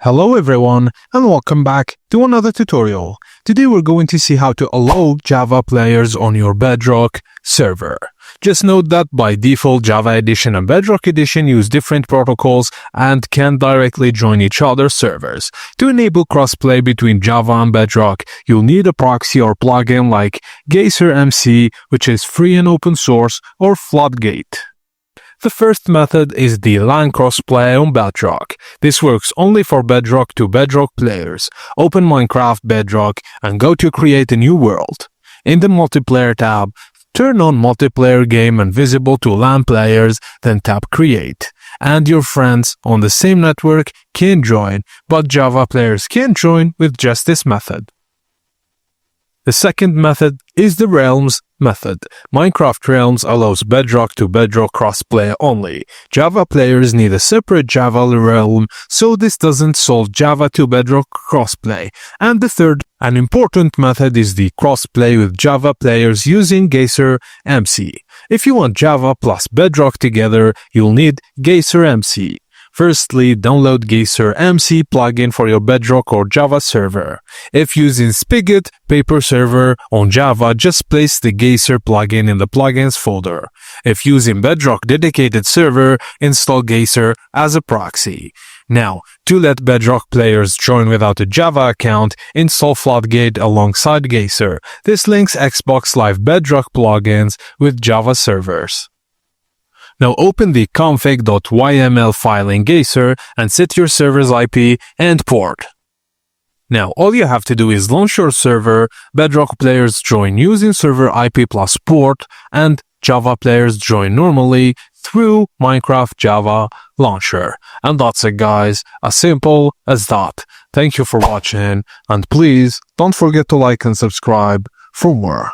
Hello everyone and welcome back to another tutorial. Today we're going to see how to allow Java players on your Bedrock server. Just note that by default Java Edition and Bedrock Edition use different protocols and can directly join each other's servers. To enable crossplay between Java and Bedrock, you'll need a proxy or plugin like Geyser MC, which is free and open source, or Floodgate. The first method is the LAN crossplay on Bedrock. This works only for Bedrock to Bedrock players. Open Minecraft Bedrock and go to Create a New World. In the Multiplayer tab, turn on Multiplayer Game and Visible to LAN players, then tap Create. And your friends on the same network can join, but Java players can't join with just this method. The second method is the Realms method. Minecraft Realms allows Bedrock to Bedrock crossplay only. Java players need a separate Java realm, so this doesn't solve Java to Bedrock crossplay. And the third and important method is the crossplay with Java players using Geyser MC. If you want Java plus Bedrock together, you'll need Geyser MC. Firstly, download Geyser MC plugin for your Bedrock or Java server. If using Spigot paper server on Java, just place the Geyser plugin in the plugins folder. If using Bedrock dedicated server, install Geyser as a proxy. Now, to let Bedrock players join without a Java account, install Floodgate alongside Geyser. This links Xbox Live Bedrock plugins with Java servers. Now open the config.yml file in Geyser and set your server's IP and port. Now all you have to do is launch your server, Bedrock players join using server IP plus port, and Java players join normally through Minecraft Java launcher. And that's it guys, as simple as that. Thank you for watching and please don't forget to like and subscribe for more.